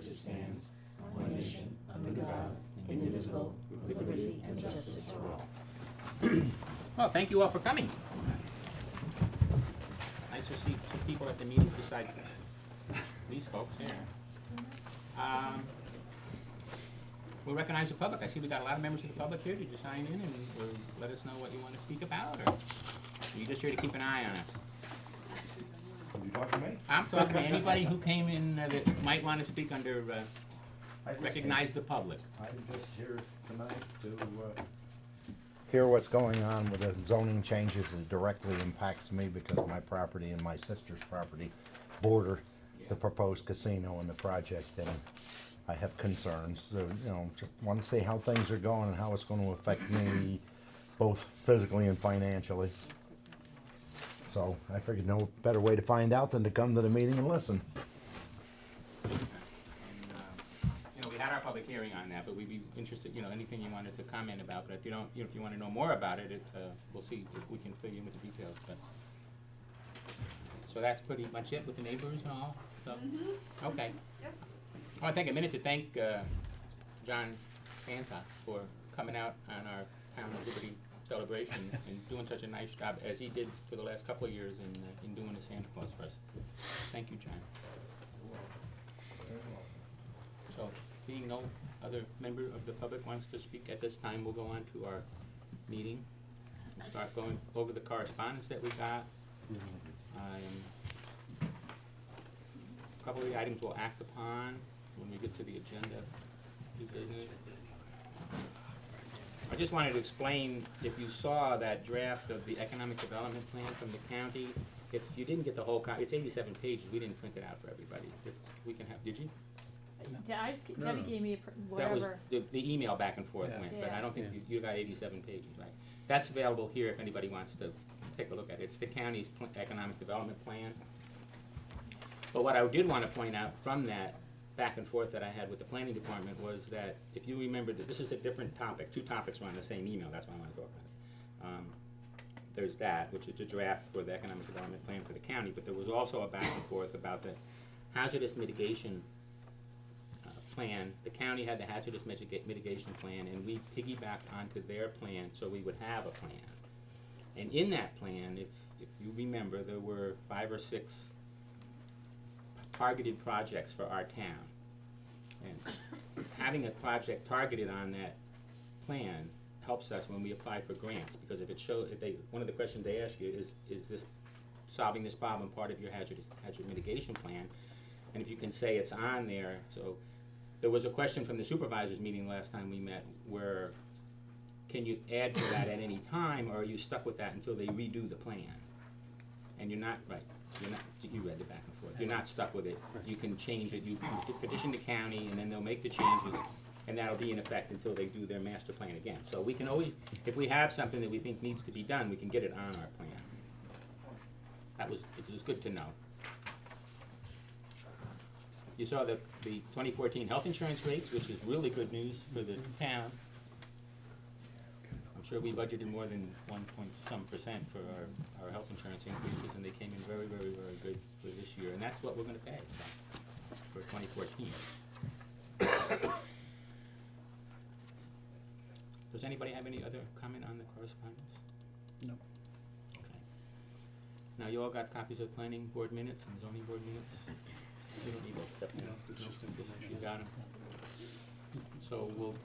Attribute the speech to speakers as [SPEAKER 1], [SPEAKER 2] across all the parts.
[SPEAKER 1] which stands, one nation, under God, indivisible, with liberty and justice for all.
[SPEAKER 2] Well, thank you all for coming. Nice to see some people at the meeting besides these folks here. We'll recognize the public. I see we got a lot of members of the public here. Did you sign in and let us know what you want to speak about, or are you just here to keep an eye on us?
[SPEAKER 3] You talking to me?
[SPEAKER 2] I'm talking to anybody who came in that might want to speak under recognize the public.
[SPEAKER 3] I'm just here tonight to hear what's going on with the zoning changes that directly impacts me because my property and my sister's property border the proposed casino and the project, and I have concerns. So, just want to see how things are going and how it's going to affect me, both physically and financially. So I figured no better way to find out than to come to the meeting and listen.
[SPEAKER 2] We had our public hearing on that, but we'd be interested, anything you wanted to comment about. But if you don't, if you want to know more about it, we'll see if we can fill you in with the details. But so that's pretty much it with the neighbors and all. So okay.
[SPEAKER 4] Yep.
[SPEAKER 2] I want to take a minute to thank John Santa for coming out on our Town of Liberty celebration and doing such a nice job as he did for the last couple of years in doing the Santa Claus for us. Thank you, John. So, being no other member of the public wants to speak at this time, we'll go on to our meeting. We'll start going over the correspondence that we got. A couple of the items we'll act upon when we get to the agenda. I just wanted to explain, if you saw that draft of the economic development plan from the county, if you didn't get the whole copy, it's 87 pages, we didn't print it out for everybody. We can have, did you?
[SPEAKER 4] Debbie gave me
[SPEAKER 2] That was,
[SPEAKER 4] whatever.
[SPEAKER 2] the email back and forth went, but I don't think you got 87 pages, right? That's available here if anybody wants to take a look at it. It's the county's economic development plan. But what I did want to point out from that back and forth that I had with the planning department was that, if you remember, that this is a different topic. Two topics were on the same email, that's why I want to talk about it. There's that, which is a draft for the economic development plan for the county, but there was also a back and forth about the hazardous mitigation plan. The county had the hazardous mitigation plan, and we piggybacked onto their plan so we would have a plan. And in that plan, if you remember, there were 5 or 6 targeted projects for our town. And having a project targeted on that plan helps us when we apply for grants, because if it shows, one of the questions they ask you is this solving this problem part of your hazard mitigation plan? And if you can say it's on there, so there was a question from the supervisors meeting last time we met where, can you add to that at any time, or are you stuck with that until they redo the plan? And you're not, right, you read it back and forth, you're not stuck with it. You can change it, you can petition the county, and then they'll make the changes, and that'll be in effect until they do their master plan again. So we can always, if we have something that we think needs to be done, we can get it on our plan. It was good to know. You saw the 2014 health insurance rates, which is really good news for the town. I'm sure we budgeted more than 1.some% for our health insurance increases, and they came in very, very, very good for this year, and that's what we're going to pay for 2014. Does anybody have any other comment on the correspondence?
[SPEAKER 5] No.
[SPEAKER 2] Okay. Now, you all got copies of planning board minutes and zoning board minutes? You don't need to accept them.
[SPEAKER 5] No, it's just information.
[SPEAKER 2] You got them. So we'll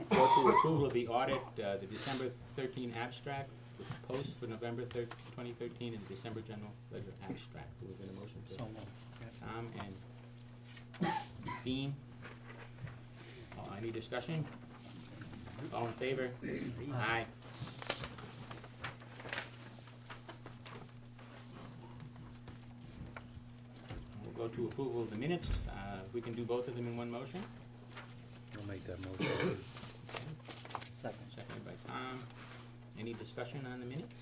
[SPEAKER 2] go to approval of the audit, the December 13 abstract, with post for November 2013, and December general ledger abstract. Do we get a motion to?
[SPEAKER 5] So moved. Yeah.
[SPEAKER 2] Tom and Dean. Any discussion? All in favor? Aye. We'll go to approval of the minutes. We can do both of them in one motion.
[SPEAKER 5] I'll make that motion.
[SPEAKER 1] Second.
[SPEAKER 2] Seconded by Tom. Any discussion on the minutes?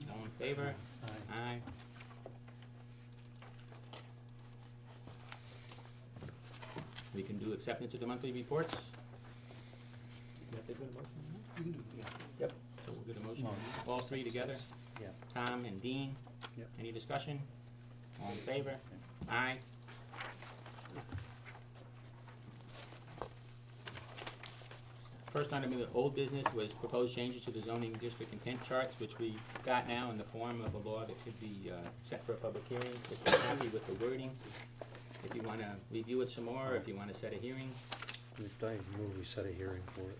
[SPEAKER 2] All in favor?
[SPEAKER 5] Aye.
[SPEAKER 2] Aye. We can do acceptance of the monthly reports. You have to do a motion on that?
[SPEAKER 5] You can do, yeah.
[SPEAKER 2] Yep. So we'll get a motion,
[SPEAKER 5] Motion.
[SPEAKER 2] all three together,
[SPEAKER 5] Yeah.
[SPEAKER 2] Tom and Dean.
[SPEAKER 5] Yep.
[SPEAKER 2] Any discussion? All in favor? Aye. First item in the old business was proposed changes to the zoning district intent charts, which we got now in the form of a law that could be set for a public hearing. If you're happy with the wording, if you wanna review it some more, if you wanna set a hearing,
[SPEAKER 5] I move we set a hearing for it.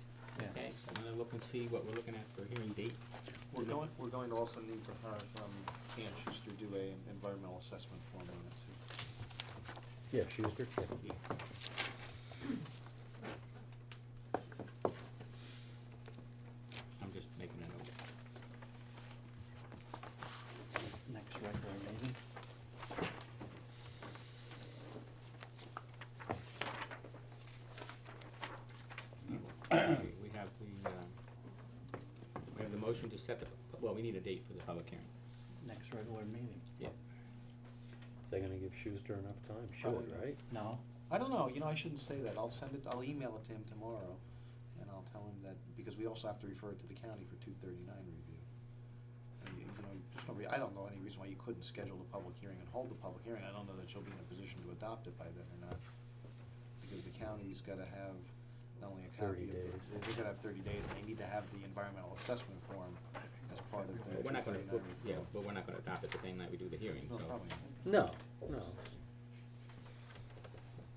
[SPEAKER 2] okay, so I'm gonna look and see what we're looking at for hearing date.
[SPEAKER 6] We're going to also need to have, Ann Schuster do a environmental assessment form on that too.
[SPEAKER 5] Yeah, Schuster, yeah.
[SPEAKER 2] I'm just making a note.
[SPEAKER 5] Next regular meeting.
[SPEAKER 2] Okay, we have the motion to set the, well, we need a date for the public hearing.
[SPEAKER 5] Next regular meeting.
[SPEAKER 2] Yeah.
[SPEAKER 5] They're gonna give Schuster enough time, should,
[SPEAKER 6] Probably not.
[SPEAKER 5] right? No.
[SPEAKER 6] I don't know, I shouldn't say that. I'll email it to him tomorrow, and I'll tell him that, because we also have to refer it to the county for 239 review. And, I don't know any reason why you couldn't schedule the public hearing and hold the public hearing. I don't know that you'll be in a position to adopt it by then or not. Because the county's gotta have not only a
[SPEAKER 5] 30
[SPEAKER 6] copy of
[SPEAKER 5] days.
[SPEAKER 6] they're gonna have 30 days, and they need to have the environmental assessment form as part of the
[SPEAKER 2] But we're not gonna,
[SPEAKER 6] 239 review.
[SPEAKER 2] yeah, but we're not gonna adopt it the same night we do the hearing,
[SPEAKER 6] No,
[SPEAKER 2] so.
[SPEAKER 6] probably not.
[SPEAKER 5] No, no.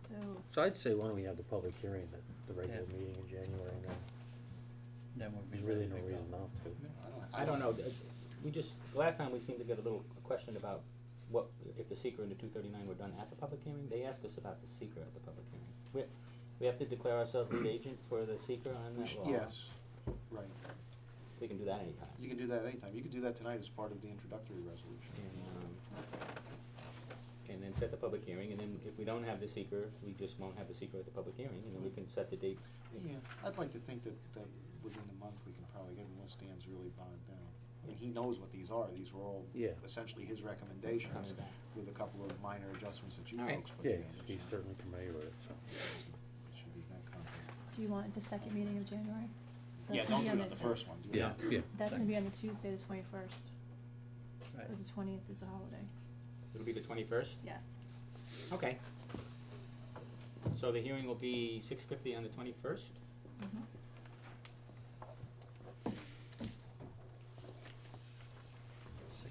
[SPEAKER 4] So,
[SPEAKER 5] So I'd say, why don't we have the public hearing at the regular meeting in January, and then there's really no reason not to.
[SPEAKER 2] I don't know, we just, last time we seemed to get a little question about what, if the seeker and the 239 were done at the public hearing. They asked us about the seeker at the public hearing. We have to declare ourselves lead agent for the seeker on that law?
[SPEAKER 6] Yes, right.
[SPEAKER 2] We can do that anytime.
[SPEAKER 6] You can do that anytime. You can do that tonight as part of the introductory resolution.
[SPEAKER 2] And then set the public hearing, and then if we don't have the seeker, we just won't have the seeker at the public hearing, and then we can set the date.
[SPEAKER 6] Yeah, I'd like to think that within a month we can probably get, unless Dan's really bogged down. I mean, he knows what these are. These were all
[SPEAKER 5] Yeah.
[SPEAKER 6] essentially his recommendations,
[SPEAKER 2] Coming back.
[SPEAKER 6] with a couple of minor adjustments that you
[SPEAKER 2] All right.
[SPEAKER 6] folks put
[SPEAKER 5] Yeah,
[SPEAKER 6] together.
[SPEAKER 5] he's
[SPEAKER 6] so
[SPEAKER 5] certainly familiar with it, so.
[SPEAKER 6] It should be that complicated.
[SPEAKER 4] do you want the second meeting of January? So
[SPEAKER 6] Yeah,
[SPEAKER 4] that's gonna
[SPEAKER 6] don't
[SPEAKER 4] be
[SPEAKER 6] do it on the first one. Do it
[SPEAKER 5] Yeah,
[SPEAKER 6] on-
[SPEAKER 5] yeah.
[SPEAKER 4] That's gonna be on the Tuesday, the 21st.
[SPEAKER 1] Right.
[SPEAKER 4] Because the 20th is a holiday.
[SPEAKER 2] It'll be the 21st?
[SPEAKER 4] Yes.
[SPEAKER 2] Okay. So the hearing will be 6:50 on the 21st?
[SPEAKER 4] Mhm.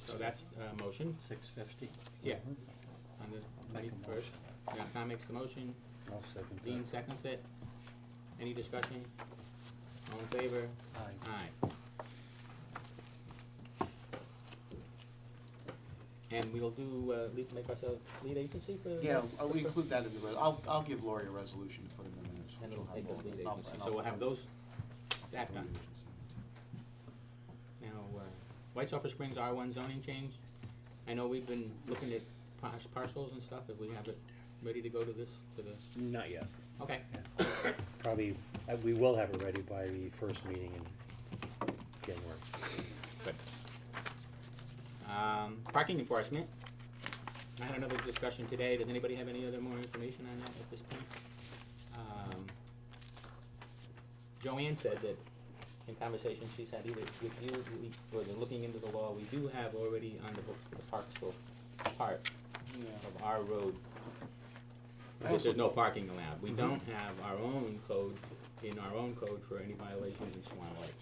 [SPEAKER 2] So that's a motion,
[SPEAKER 5] 6:50?
[SPEAKER 2] yeah, on the
[SPEAKER 5] Make a
[SPEAKER 2] 21st. Tom makes the motion,
[SPEAKER 5] I'll second
[SPEAKER 2] Dean
[SPEAKER 5] that.
[SPEAKER 2] seconds it. Any discussion? All in favor?
[SPEAKER 5] Aye.
[SPEAKER 2] Aye. And we'll do, make ourselves lead agency for?
[SPEAKER 6] Yeah, I'll include that in the, I'll give Lori a resolution to put in the minutes.
[SPEAKER 2] And
[SPEAKER 6] which
[SPEAKER 2] it'll
[SPEAKER 6] will have
[SPEAKER 2] make us
[SPEAKER 6] all
[SPEAKER 2] lead
[SPEAKER 6] the- I'll-
[SPEAKER 2] agency,
[SPEAKER 6] and
[SPEAKER 2] so
[SPEAKER 6] I'll
[SPEAKER 2] we'll have
[SPEAKER 6] put
[SPEAKER 2] those,
[SPEAKER 6] that
[SPEAKER 2] that done.
[SPEAKER 6] lead agency.
[SPEAKER 2] Now, White Sulphur Springs R1 zoning change, I know we've been looking at parcels and stuff, if we have it ready to go to this, to the,
[SPEAKER 5] Not yet.
[SPEAKER 2] okay.
[SPEAKER 5] Probably, we will have it ready by the first meeting in January.
[SPEAKER 2] Good. Parking enforcement. I had another discussion today. Does anybody have any other more information on that at this point? Joanne said that in conversations she's had either with you, or they're looking into the law, we do have already on the books the Parksville part
[SPEAKER 6] Yeah.
[SPEAKER 2] of our road.
[SPEAKER 6] I also-
[SPEAKER 2] There's no parking allowed. We don't have our own code, in our own code for any violations in Swan Lake.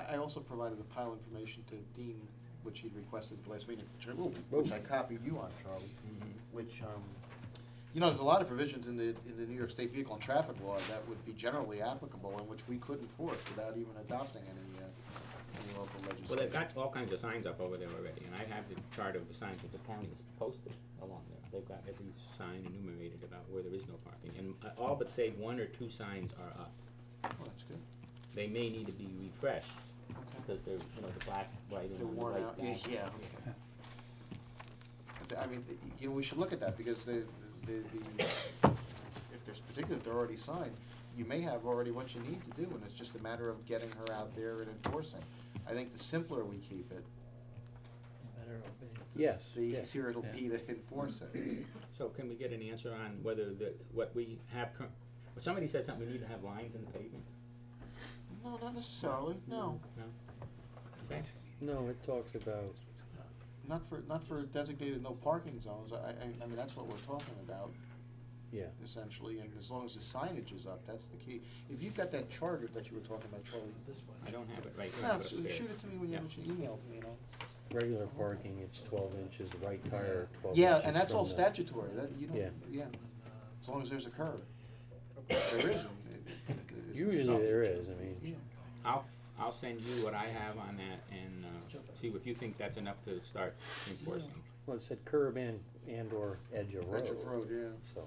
[SPEAKER 6] I also provided a pile of information to Dean, which he'd requested at the last meeting, which I copied you on, Charlie, which, there's a lot of provisions in the New York State Vehicle and Traffic Law that would be generally applicable and which we could enforce without even adopting any local legislation.
[SPEAKER 2] Well, they've got all kinds of signs up over there already, and I have the chart of the signs that the county has posted along there. They've got every sign enumerated about where there is no parking, and all but say 1 or 2 signs are up.
[SPEAKER 6] Oh, that's good.
[SPEAKER 2] They may need to be refreshed,
[SPEAKER 6] Okay.
[SPEAKER 2] because they're, the black writing
[SPEAKER 6] They're
[SPEAKER 2] on the
[SPEAKER 6] worn
[SPEAKER 2] white
[SPEAKER 6] out,
[SPEAKER 2] back.
[SPEAKER 6] yeah, okay. But I mean, we should look at that, because if they're already signed, you may have already what you need to do, and it's just a matter of getting her out there and enforcing. I think the simpler we keep it,
[SPEAKER 5] Yes,
[SPEAKER 6] the
[SPEAKER 5] yes.
[SPEAKER 6] easier it'll be to enforce it.
[SPEAKER 2] So can we get an answer on whether what we have, somebody said something, we need to have lines in the pavement?
[SPEAKER 6] No, not necessarily, no.
[SPEAKER 2] No? Okay.
[SPEAKER 5] No, it talks about,
[SPEAKER 6] Not for designated no parking zones. I mean, that's what we're talking about.
[SPEAKER 5] Yeah.
[SPEAKER 6] essentially, and as long as the signage is up, that's the key. If you've got that charter that you were talking about, Charlie,
[SPEAKER 2] I don't have it right here.
[SPEAKER 6] no,
[SPEAKER 2] but upstairs.
[SPEAKER 6] shoot it to me when you email it to me, you know?
[SPEAKER 5] Regular parking, it's 12 inches, the right tire, 12 inches.
[SPEAKER 6] Yeah, and that's all
[SPEAKER 5] from the-
[SPEAKER 6] statutory, that, you don't,
[SPEAKER 5] Yeah.
[SPEAKER 6] yeah, as long as there's a curb. If there isn't,
[SPEAKER 5] Usually there is, I mean,
[SPEAKER 6] Yeah.
[SPEAKER 2] I'll send you what I have on that and, see if you think that's enough to start enforcing.
[SPEAKER 5] well, it said curb and or edge of road.
[SPEAKER 6] Edge of road, yeah.
[SPEAKER 5] So,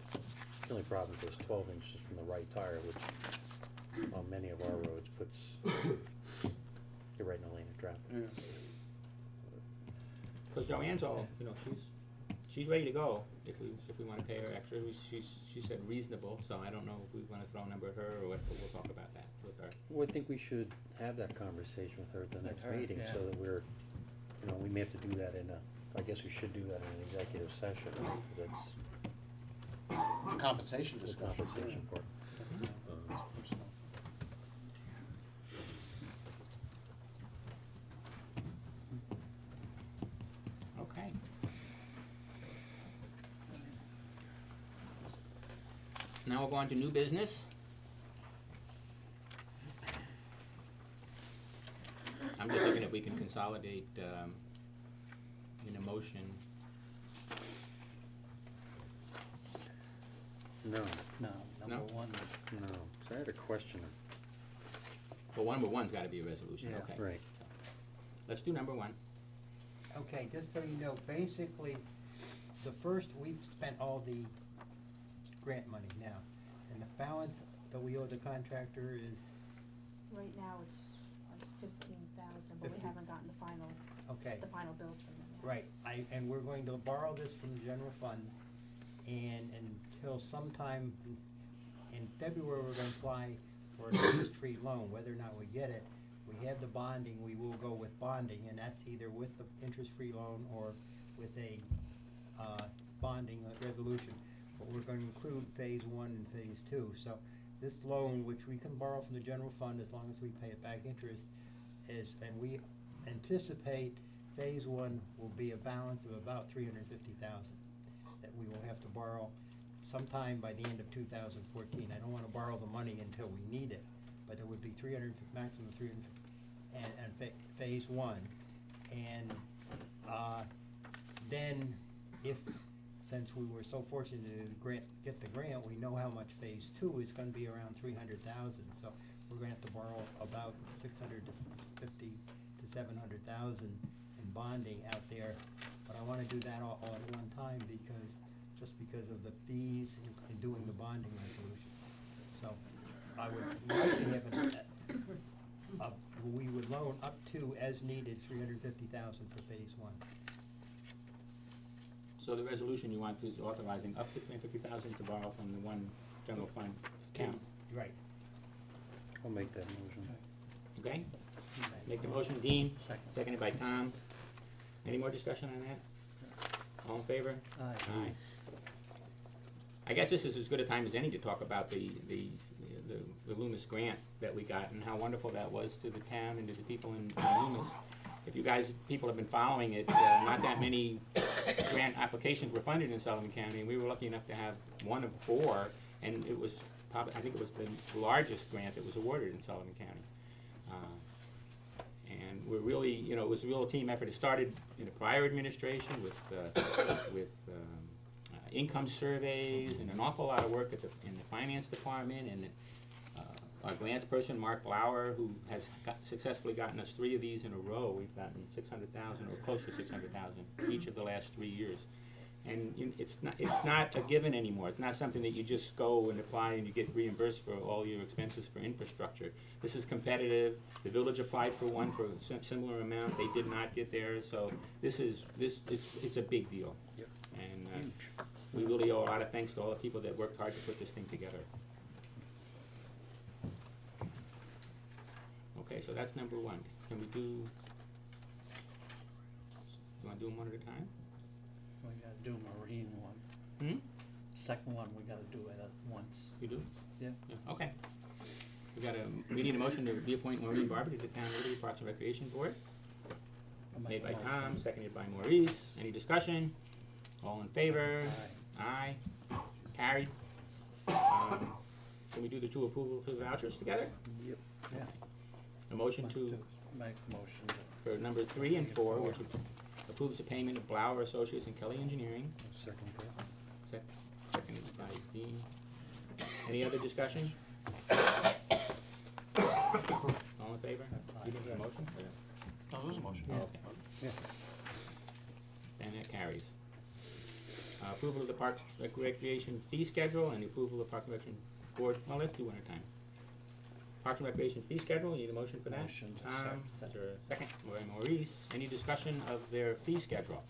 [SPEAKER 5] the only problem is 12 inches from the right tire, which on many of our roads puts, you're right in the lane of traffic.
[SPEAKER 6] Yeah.
[SPEAKER 2] Cause Joanne's all, you know, she's ready to go if we wanna pay her extra. She said reasonable, so I don't know if we wanna throw a number at her or what, but we'll talk about that with her.
[SPEAKER 5] Well, I think we should have that conversation with her at the next meeting, so that we're, you know, we may have to do that I guess we should do that in an executive session, because that's
[SPEAKER 6] The compensation
[SPEAKER 5] the
[SPEAKER 6] discussion.
[SPEAKER 5] compensation part.
[SPEAKER 2] Okay. Now we'll go on to new business. I'm just looking if we can consolidate, in a motion.
[SPEAKER 5] No,
[SPEAKER 1] No,
[SPEAKER 2] No?
[SPEAKER 1] number one.
[SPEAKER 5] no, 'cause I had a question.
[SPEAKER 2] Well, number one's gotta be a resolution,
[SPEAKER 1] Yeah.
[SPEAKER 2] okay.
[SPEAKER 5] Right.
[SPEAKER 2] Let's do number one.
[SPEAKER 7] Okay, just so you know, basically, the first, we've spent all the grant money now, and the balance that we owe the contractor is,
[SPEAKER 4] Right now, it's like 15,000, but we
[SPEAKER 7] 50.
[SPEAKER 4] haven't gotten
[SPEAKER 7] okay,
[SPEAKER 4] the final bills from them yet.
[SPEAKER 7] right, and we're going to borrow this from the general fund, and until sometime in February, we're gonna apply for an interest-free loan, whether or not we get it. We have the bonding, we will go with bonding, and that's either with the interest-free loan or with a, bonding resolution. But we're gonna include phase one and phase two, so this loan, which we can borrow from the general fund as long as we pay it back interest, is, and we anticipate phase one will be a balance of about 350,000 that we will have to borrow sometime by the end of 2014. I don't wanna borrow the money until we need it, but it would be maximum 350, and phase one. And, then if, since we were so fortunate to get the grant, we know how much phase two is gonna be around 300,000. So we're gonna have to borrow about 650 to 700,000 in bonding out there. But I wanna do that all at one time just because of the fees in doing the bonding resolution. So I would like to have we would loan up to, as needed, 350,000 for phase one.
[SPEAKER 2] So the resolution you want is authorizing up to 350,000 to borrow from the one general fund account,
[SPEAKER 7] Right.
[SPEAKER 5] I'll make that motion.
[SPEAKER 2] okay? Make the motion, Dean,
[SPEAKER 1] Second.
[SPEAKER 2] seconded by Tom. Any more discussion on that? All in favor?
[SPEAKER 1] Aye.
[SPEAKER 2] I guess this is as good a time as any to talk about the Loomis grant that we got and how wonderful that was to the town and to the people in Loomis. If you guys, people have been following it, not that many grant applications were funded in Sullivan County, and we were lucky enough to have one of 4, and it was probably, I think it was the largest grant that was awarded in Sullivan County. And we're really, you know, it was a real team effort. It started in a prior administration with income surveys and an awful lot of work in the finance department, and our grants person, Mark Blauer, who has successfully gotten us 3 of these in a row. We've gotten 600,000 or close to 600,000 each of the last 3 years. And it's not a given anymore. It's not something that you just go and apply and you get reimbursed for all your expenses for infrastructure. This is competitive. The village applied for one for a similar amount. They did not get theirs. So it's a big deal.
[SPEAKER 5] Yep.
[SPEAKER 2] And we really owe a lot of thanks to all the people that worked hard to put this thing together. Okay, so that's number one. Can we do, you wanna do them one at a time?
[SPEAKER 1] We gotta do Maureen one.
[SPEAKER 2] Hmm?
[SPEAKER 1] Second one, we gotta do it at once.
[SPEAKER 2] You do?
[SPEAKER 1] Yeah.
[SPEAKER 2] Okay. We need a motion to reappoint Maureen Barber to the Town of Liberty Parks and Recreation Board.
[SPEAKER 1] I'll
[SPEAKER 2] Made
[SPEAKER 1] make
[SPEAKER 2] by
[SPEAKER 1] a motion.
[SPEAKER 2] Tom, seconded by Maurice. Any discussion? All in favor?
[SPEAKER 1] Aye.
[SPEAKER 2] Aye. Carried. Can we do the two approval for the vouchers together?
[SPEAKER 5] Yep. Yeah.
[SPEAKER 2] A motion to,
[SPEAKER 5] Make a motion
[SPEAKER 2] for number 3 and 4, which approves the payment of Blauer Associates and Kelly Engineering.
[SPEAKER 5] second that.
[SPEAKER 2] Seconded by Dean. Any other discussion? All in favor? You didn't get a motion for that?
[SPEAKER 6] No, there was a motion.
[SPEAKER 2] Oh, okay.
[SPEAKER 5] Yeah.
[SPEAKER 2] And that carries. Approval of the Parks Recreation fee schedule and the approval of Park and Recreation Board, well, let's do one at a time. Parks and Recreation fee schedule, you need a motion for that?
[SPEAKER 5] Motion,
[SPEAKER 2] Tom, is there a second? Maurice, any discussion of their fee schedule?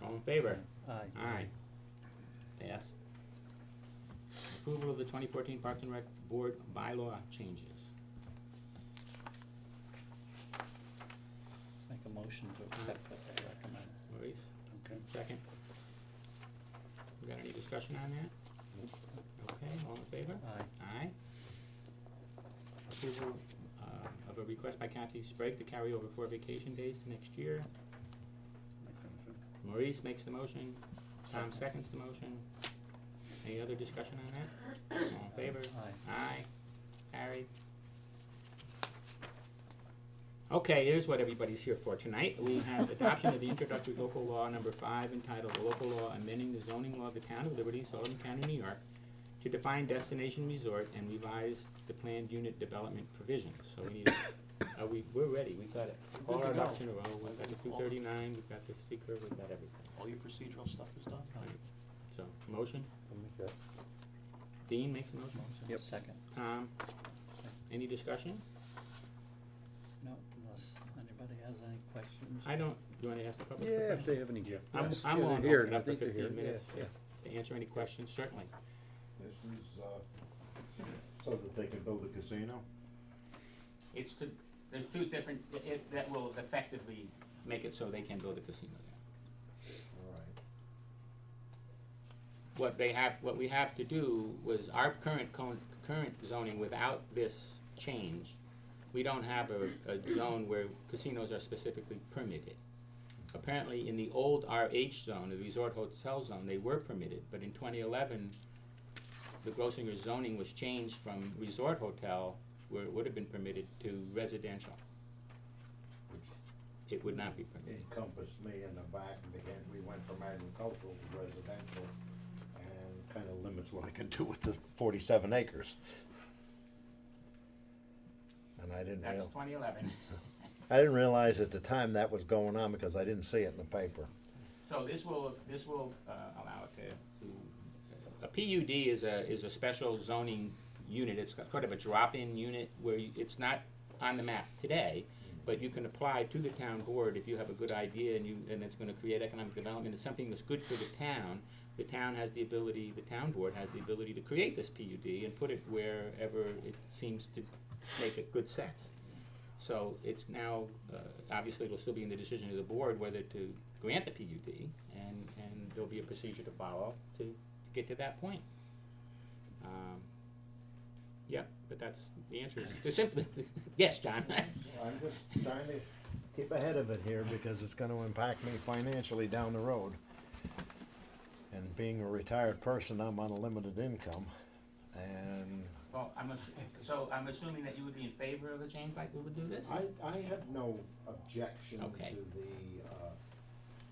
[SPEAKER 2] All in favor?
[SPEAKER 5] Aye.
[SPEAKER 2] Aye. Passed. Approval of the 2014 Parks and Rec Board bylaw changes.
[SPEAKER 5] Make a motion to accept what they recommend.
[SPEAKER 2] Maurice,
[SPEAKER 5] Okay.
[SPEAKER 2] second. We got any discussion on that? Okay, all in favor?
[SPEAKER 5] Aye.
[SPEAKER 2] Aye. Approval of a request by Kathy Sprague to carry over 4 vacation days to next year.
[SPEAKER 5] Make a motion.
[SPEAKER 2] Maurice makes the motion. Tom seconds the motion. Any other discussion on that? All in favor?
[SPEAKER 5] Aye.
[SPEAKER 2] Aye. Carried. Okay, here's what everybody's here for tonight. We have adoption of the introductory local law number 5 entitled "A Local Law Amending the Zoning Law of the Town of Liberty, Sullivan County, New York, to define destination resort and revise the planned unit development provisions." So we need, we're ready, we've got it.
[SPEAKER 6] We're
[SPEAKER 2] All
[SPEAKER 6] good
[SPEAKER 2] our
[SPEAKER 6] to go.
[SPEAKER 2] ducks in a row, we've got the 239, we've got the seeker, we've got everything.
[SPEAKER 6] All your procedural stuff is done?
[SPEAKER 2] So, motion,
[SPEAKER 5] I'll make that.
[SPEAKER 2] Dean makes a motion.
[SPEAKER 5] Yep. Second.
[SPEAKER 2] Tom, any discussion?
[SPEAKER 5] No, unless anybody has any questions.
[SPEAKER 2] I don't, you wanna ask the public a
[SPEAKER 5] Yeah, if
[SPEAKER 2] question?
[SPEAKER 5] they have any.
[SPEAKER 2] I'm
[SPEAKER 5] yes.
[SPEAKER 2] willing
[SPEAKER 5] Yeah,
[SPEAKER 2] to
[SPEAKER 5] they're
[SPEAKER 2] open it up for
[SPEAKER 5] I think they're
[SPEAKER 2] 15
[SPEAKER 5] here.
[SPEAKER 2] minutes
[SPEAKER 5] Yeah,
[SPEAKER 2] to answer any questions, certainly.
[SPEAKER 3] This is, so that they can build a casino?
[SPEAKER 2] It's to, there's two different, that will effectively make it so they can build a casino there.
[SPEAKER 3] All right.
[SPEAKER 2] What we have to do was our current zoning without this change, we don't have a zone where casinos are specifically permitted. Apparently, in the old RH zone, the resort hotel zone, they were permitted, but in 2011, the Grossinger zoning was changed from resort hotel, where it would have been permitted, to residential. It would not be permitted.
[SPEAKER 3] Encompassed me in the back and we went from agricultural to residential, and kind of limits what I can do with the 47 acres. And I didn't
[SPEAKER 2] That's
[SPEAKER 3] real,
[SPEAKER 2] 2011.
[SPEAKER 3] I didn't realize at the time that was going on because I didn't see it in the paper.
[SPEAKER 2] So this will allow it to, a PUD is a special zoning unit. It's sort of a drop-in unit where it's not on the map today, but you can apply to the town board if you have a good idea and it's gonna create economic development. It's something that's good for the town. The town has the ability, the town board has the ability to create this PUD and put it wherever it seems to make a good sense. So it's now, obviously it'll still be in the decision of the board whether to grant the PUD, and there'll be a procedure to follow to get to that point. Yeah, but that's, the answer is, to simply, yes, John.
[SPEAKER 3] I'm just trying to keep ahead of it here because it's gonna impact me financially down the road. And being a retired person, I'm on a limited income, and
[SPEAKER 2] Well, so I'm assuming that you would be in favor of the change, like we would do this?
[SPEAKER 3] I have no objection
[SPEAKER 2] Okay.
[SPEAKER 3] to the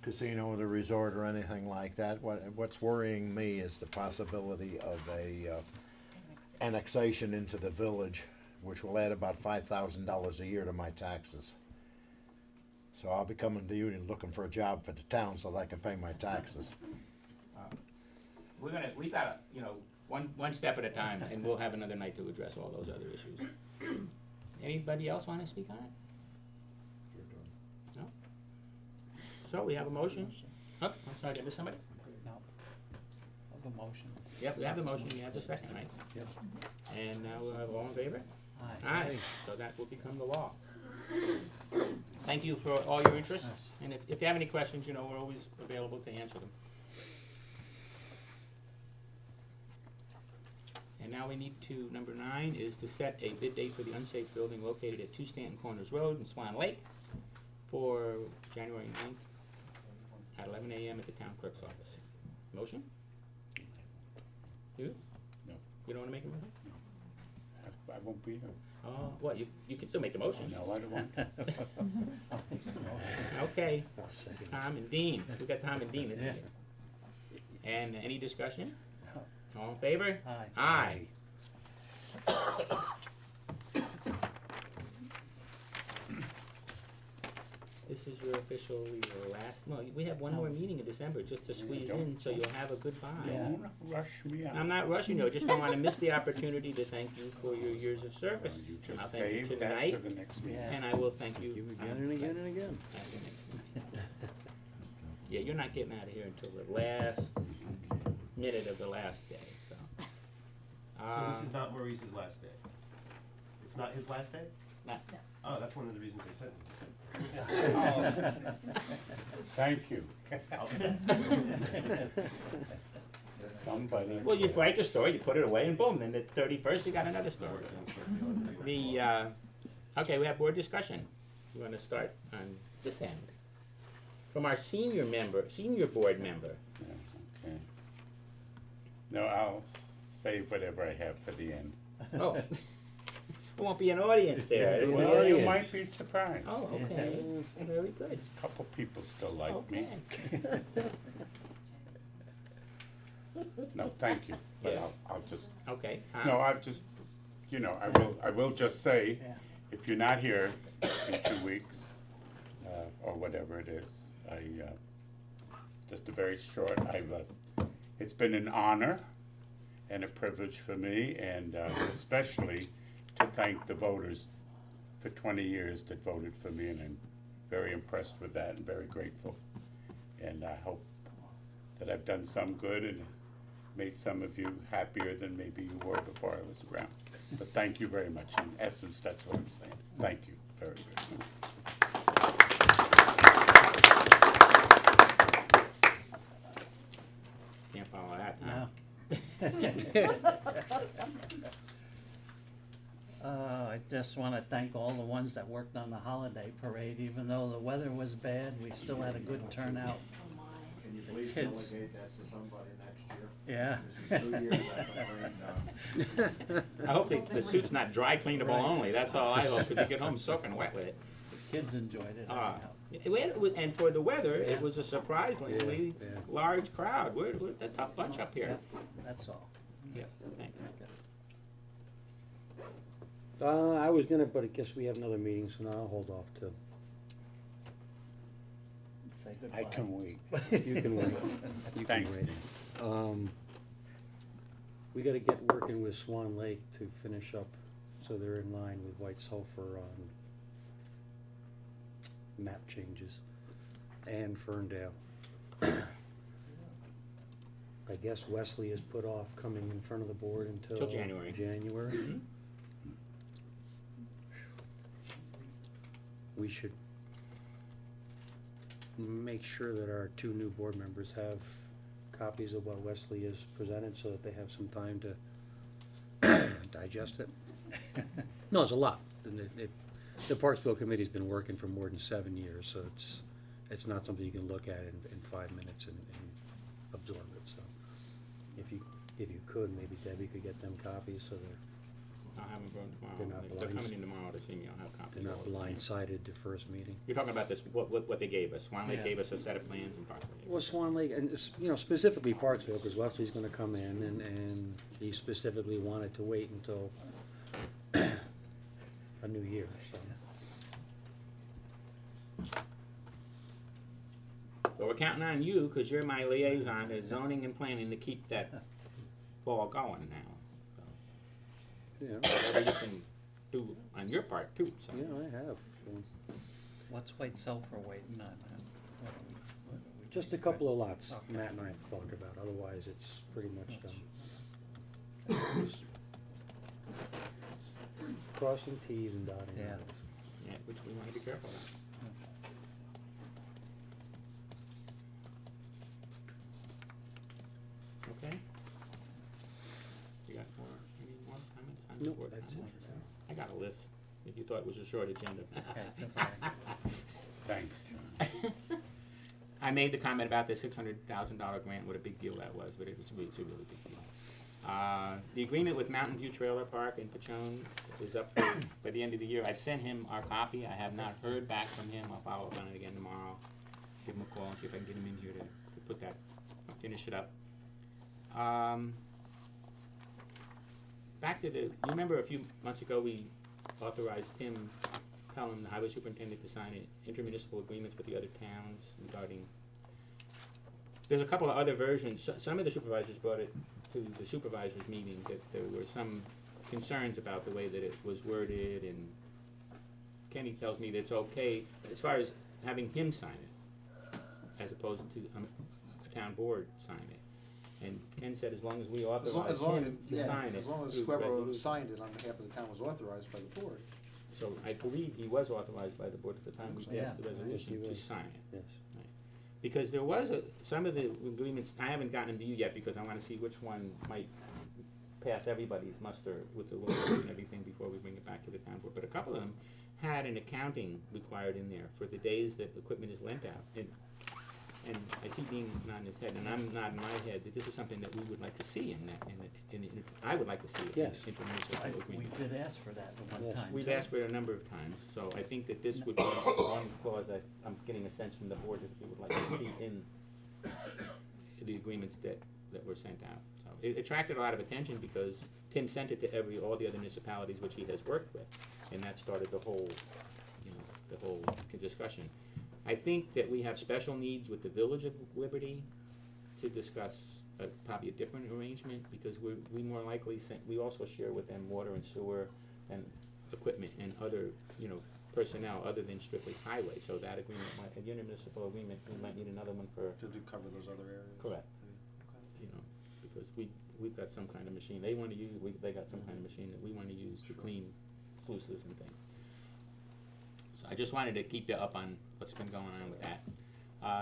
[SPEAKER 3] casino or the resort or anything like that. What's worrying me is the possibility of a annexation into the village, which will add about $5,000 a year to my taxes. So I'll be coming to you and looking for a job for the town so that I can pay my taxes.
[SPEAKER 2] We've got, one step at a time, and we'll have another night to address all those other issues. Anybody else wanna speak on it? No? So we have a motion? Oh, I'm sorry, did I miss somebody?
[SPEAKER 5] No. Have a motion.
[SPEAKER 2] Yep, we have the motion, we have the second, right?
[SPEAKER 5] Yep.
[SPEAKER 2] And now we'll have all in favor?
[SPEAKER 5] Aye.
[SPEAKER 2] Aye, so that will become the law. Thank you for all your interest,
[SPEAKER 5] Yes.
[SPEAKER 2] and if you have any questions, we're always available to answer them. And now we need to, number 9 is to set a bid date for the unsafe building located at 2 Stanton Corners Road in Swan Lake for January 9th at 11 a.m. at the town clerk's office. Motion? You?
[SPEAKER 8] No.
[SPEAKER 2] You don't wanna make a motion?
[SPEAKER 8] I won't be here.
[SPEAKER 2] Oh, well, you can still make the motion.
[SPEAKER 8] No, I don't want to.
[SPEAKER 2] Okay,
[SPEAKER 5] I'll second.
[SPEAKER 2] Tom and Dean, we got Tom and Dean, that's
[SPEAKER 5] Yeah.
[SPEAKER 2] it. And any discussion? All in favor?
[SPEAKER 1] Aye.
[SPEAKER 2] Aye. This is your officially your last, well, we have one more meeting in December just to squeeze in, so you'll have a good bye.
[SPEAKER 8] Don't rush me out.
[SPEAKER 2] I'm not rushing you, I just don't wanna miss the opopportunity to thank you for your years of service.
[SPEAKER 8] You
[SPEAKER 2] And I'll
[SPEAKER 8] just
[SPEAKER 2] thank you
[SPEAKER 8] save that
[SPEAKER 2] tonight,
[SPEAKER 8] for the next meeting.
[SPEAKER 1] Yeah.
[SPEAKER 2] and I will thank you.
[SPEAKER 5] Thank you again and again and again.
[SPEAKER 2] At the next meeting. Yeah, you're not getting out of here until the last minute of the last day, so.
[SPEAKER 9] So this is not Maurice's last day? It's not his last day?
[SPEAKER 2] No.
[SPEAKER 9] Oh, that's one of the reasons I said it.
[SPEAKER 8] Thank you.
[SPEAKER 9] I'll-
[SPEAKER 8] Somebody.
[SPEAKER 2] Well, you write the story, you put it away, and boom, then the 31st, you got another story. Okay, we have board discussion. You wanna start on this end? From our senior board member.
[SPEAKER 8] Yeah, okay. No, I'll save whatever I have for the end.
[SPEAKER 2] Oh. There won't be an audience there. It'll be
[SPEAKER 8] Well, you
[SPEAKER 2] audience.
[SPEAKER 8] might be surprised.
[SPEAKER 2] Oh, okay, very good.
[SPEAKER 8] A couple people still like me.
[SPEAKER 2] Okay.
[SPEAKER 8] No, thank you, but
[SPEAKER 2] Yeah.
[SPEAKER 8] I'll just,
[SPEAKER 2] Okay,
[SPEAKER 8] no, I'll just, I will just say, if you're not here in 2 weeks, or whatever it is, just a very short, it's been an honor and a privilege for me, and especially to thank the voters for 20 years that voted for me, and I'm very impressed with that and very grateful. And I hope that I've done some good and made some of you happier than maybe you were before I was around. But thank you very much. In essence, that's what I'm saying. Thank you very, very much.
[SPEAKER 2] can't follow that, huh?
[SPEAKER 1] No. I just wanna thank all the ones that worked on the holiday parade, even though the weather was bad, we still had a good turnout.
[SPEAKER 4] Oh my.
[SPEAKER 3] Can you
[SPEAKER 1] please Kids.
[SPEAKER 3] delegate that to somebody next year?
[SPEAKER 1] Yeah.
[SPEAKER 3] This is 2 years I've been rained on.
[SPEAKER 2] I hope the suit's not dry cleanable
[SPEAKER 1] Right.
[SPEAKER 2] only, that's all I hope, because you get home soaking wet with it.
[SPEAKER 1] Kids enjoyed it
[SPEAKER 2] Uh, And for the weather, it was a surprisingly
[SPEAKER 5] Yeah, yeah.
[SPEAKER 2] large crowd. We're a tough bunch up here.
[SPEAKER 1] That's all.
[SPEAKER 2] Yeah, thanks.
[SPEAKER 5] I was gonna, but I guess we have another meeting, so now I'll hold off till.
[SPEAKER 1] Say goodbye.
[SPEAKER 8] I can wait.
[SPEAKER 5] You can wait. You can
[SPEAKER 8] Thanks,
[SPEAKER 5] wait.
[SPEAKER 8] Dean.
[SPEAKER 5] We gotta get working with Swan Lake to finish up, so they're in line with White Sulphur on map changes, and Ferndale. I guess Wesley has put off coming in front of the board until.
[SPEAKER 2] Till January.
[SPEAKER 5] January.
[SPEAKER 2] Mhm.
[SPEAKER 5] We should make sure that our 2 new board members have copies of what Wesley has presented, so that they have some time to digest it. No, it's a lot. The Parksville Committee's been working for more than 7 years, so it's not something you can look at in 5 minutes and absorb it, so. If you could, maybe Debbie could get them copies, so
[SPEAKER 2] I'll have them going
[SPEAKER 5] They're
[SPEAKER 2] tomorrow.
[SPEAKER 5] not
[SPEAKER 2] If they're
[SPEAKER 5] blinds.
[SPEAKER 2] coming in tomorrow to see me, I'll have copies.
[SPEAKER 5] they're not
[SPEAKER 2] of all of them.
[SPEAKER 5] blindsided the first meeting.
[SPEAKER 2] You're talking about this, what they gave us. Swan Lake
[SPEAKER 1] Yeah.
[SPEAKER 2] gave us a set of plans and Parkway.
[SPEAKER 5] Well, Swan Lake, and specifically Parksville, because Wesley's gonna come in, and he specifically wanted to wait until a new year, so.
[SPEAKER 2] But we're counting on you, because you're my liaison to zoning and planning to keep that ball going now.
[SPEAKER 5] Yeah,
[SPEAKER 2] Whatever you can do on your part too, so.
[SPEAKER 5] yeah, I have. So,
[SPEAKER 1] What's White Sulphur waiting on? What are we
[SPEAKER 5] just a couple of lots
[SPEAKER 1] Okay.
[SPEAKER 5] Matt and I have to talk about, otherwise it's pretty much done. Crossing Ts and dotting Is.
[SPEAKER 1] Yeah.
[SPEAKER 2] Yeah, which we wanna be careful of. Okay? You got any more comments on the
[SPEAKER 5] Nope,
[SPEAKER 2] board
[SPEAKER 5] that's
[SPEAKER 2] comments?
[SPEAKER 5] it.
[SPEAKER 2] I got a list, if you thought it was a short agenda.
[SPEAKER 1] Okay, goodbye.
[SPEAKER 8] Thanks, John.
[SPEAKER 2] I made the comment about the $600,000 grant, what a big deal that was, but it's a really big deal. The agreement with Mountain View Trailer Park in Pachone is up for, by the end of the year. I've sent him our copy. I have not heard back from him. I'll follow up on it again tomorrow. Give him a call and see if I can get him in here to put that, finish it up. Back to the, you remember a few months ago, we authorized Tim, telling the highway superintendent to sign intermunicipal agreements with the other towns regarding, there's a couple of other versions. Some of the supervisors brought it to the supervisors meeting, that there were some concerns about the way that it was worded, and Kenny tells me that it's okay, as far as having him sign it, as opposed to a town board sign it. And Ken said as long as we authorize him to sign it.
[SPEAKER 6] As long as
[SPEAKER 2] through
[SPEAKER 6] whoever
[SPEAKER 2] resolution.
[SPEAKER 6] signed it on behalf of the town was authorized by the board.
[SPEAKER 2] So I believe he was authorized by the board at the time we
[SPEAKER 1] Yeah,
[SPEAKER 2] passed the
[SPEAKER 5] I think
[SPEAKER 2] resolution
[SPEAKER 5] he
[SPEAKER 2] to
[SPEAKER 5] was.
[SPEAKER 2] sign it.
[SPEAKER 5] Yes.
[SPEAKER 2] Because there was some of the agreements, I haven't gotten them to you yet, because I wanna see which one might pass everybody's muster with the lawyers and everything before we bring it back to the town board. But a couple of them had an accounting required in there for the days that equipment is lent out. And I see Dean nodding his head, and I'm nodding my head, that this is something that we would like to see I would like to see it in
[SPEAKER 5] Yes.
[SPEAKER 2] intermunicipal
[SPEAKER 1] We
[SPEAKER 2] agreement.
[SPEAKER 1] did ask for that at one
[SPEAKER 5] Yes.
[SPEAKER 1] time.
[SPEAKER 2] We've
[SPEAKER 1] too.
[SPEAKER 2] asked for it a number of times, so I think that this would be one clause that I'm getting a sense from the board that we would like to see in the agreements that were sent out. So it attracted a lot of attention because Tim sent it to all the other municipalities which he has worked with, and that started the whole discussion. I think that we have special needs with the Village of Liberty to discuss probably a different arrangement, because we more likely, we also share with them water and sewer and equipment and other, personnel other than strictly highway. So that agreement might, a intermunicipal agreement, we might need another one for,
[SPEAKER 6] To cover those other areas?
[SPEAKER 2] correct,
[SPEAKER 6] Okay.
[SPEAKER 2] because we've got some kind of machine they wanna use, they got some kind of machine that we wanna use to clean sluices and things. So I just wanted to keep you up on what's been going on with that.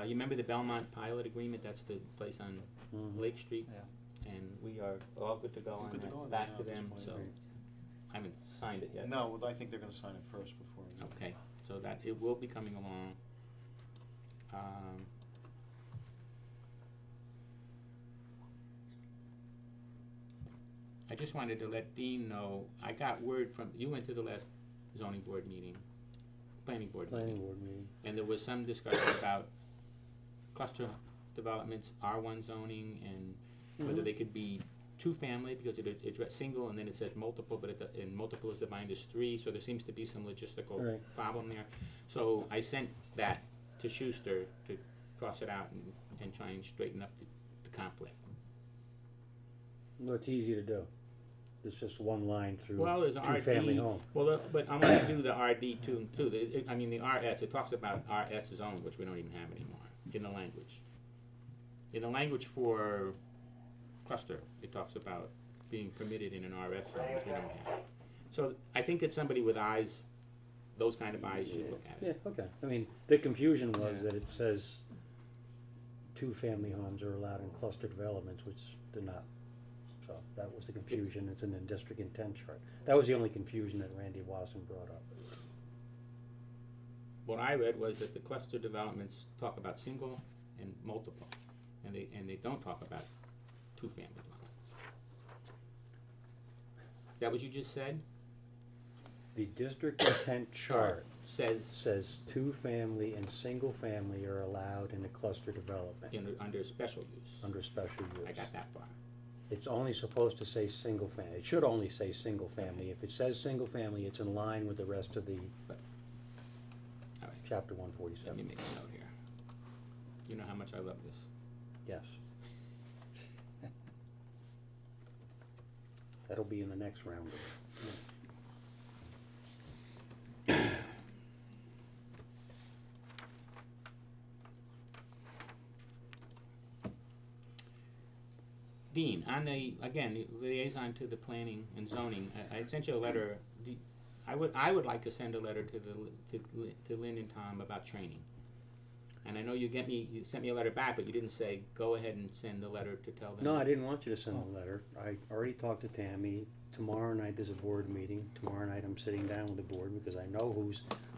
[SPEAKER 2] You remember the Belmont pilot agreement? That's the place on
[SPEAKER 5] Mhm.
[SPEAKER 2] Lake Street?
[SPEAKER 1] Yeah.
[SPEAKER 2] And we are all good to go on
[SPEAKER 6] Good to
[SPEAKER 2] that,
[SPEAKER 6] go on
[SPEAKER 2] back
[SPEAKER 6] that
[SPEAKER 2] to
[SPEAKER 6] now at
[SPEAKER 2] them,
[SPEAKER 6] this
[SPEAKER 2] so
[SPEAKER 6] point.
[SPEAKER 2] I haven't signed it yet.
[SPEAKER 6] No, I think they're gonna sign it first before.
[SPEAKER 2] Okay, so that, it will be coming along. I just wanted to let Dean know, I got word from, you went to the last zoning board meeting, planning board meeting.
[SPEAKER 5] Planning board meeting.
[SPEAKER 2] And there was some discussion about cluster developments, R1 zoning, and whether they could be two-family, because it addressed single, and then it says multiple, but and multiple is defined as three, so there seems to be some logistical
[SPEAKER 5] Right.
[SPEAKER 2] problem there. So I sent that to Schuster to cross it out and try and straighten up the conflict.
[SPEAKER 5] Well, it's easy to do. It's just one line through
[SPEAKER 2] Well, there's an
[SPEAKER 5] two-family
[SPEAKER 2] RD,
[SPEAKER 5] home.
[SPEAKER 2] well, but I want to do the RD too, the RS, it talks about RS zone, which we don't even have anymore, in the language. In the language for cluster, it talks about being permitted in an RS zone, which we don't have. So I think that somebody with eyes, those kind of eyes should look at
[SPEAKER 5] Yeah,
[SPEAKER 2] it.
[SPEAKER 5] okay. I mean, the confusion was
[SPEAKER 2] Yeah.
[SPEAKER 5] that it says two-family homes are allowed in cluster developments, which they're not. So that was the confusion. It's in the district intent chart. That was the only confusion that Randy Wasson brought up.
[SPEAKER 2] What I read was that the cluster developments talk about single and multiple, and they don't talk about two-family dwellings. That what you just said?
[SPEAKER 5] The district intent chart
[SPEAKER 2] Says
[SPEAKER 5] says two-family and single-family are allowed in a cluster development
[SPEAKER 2] under special use.
[SPEAKER 5] under special use.
[SPEAKER 2] I got that far.
[SPEAKER 5] It's only supposed to say single-family. It should only say single-family. If it says single-family, it's in line with the rest of the
[SPEAKER 2] All right,
[SPEAKER 5] chapter
[SPEAKER 2] let me
[SPEAKER 5] 147.
[SPEAKER 2] make a note here. You know how much I love this.
[SPEAKER 5] Yes. That'll be in the next round.
[SPEAKER 2] Dean, on the, again, the liaison to the planning and zoning, I sent you a letter. I would like to send a letter to Lynn and Tom about training. And I know you sent me a letter back, but you didn't say, go ahead and send a letter to tell them.
[SPEAKER 5] No, I didn't want you to send a letter. I already talked to Tammy. Tomorrow night there's a board meeting. Tomorrow night I'm sitting down with the board because I know